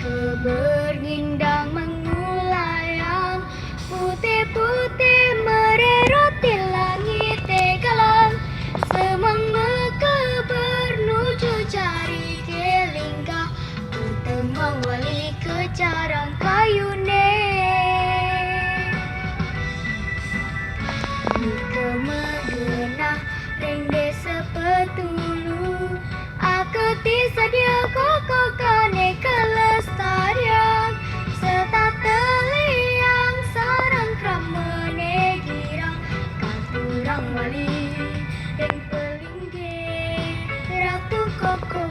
Bergindang mengulayang, putih-putih mereroti langit tegalang. Semangka bernuju cari kelingkah, kutemang wali ke carang kayune. Nika megenah rengde sepetulu, aketi sadia koko kane kelestarian. Setata liang sarang kramene girang, katurang wali yang pelingge ratu koko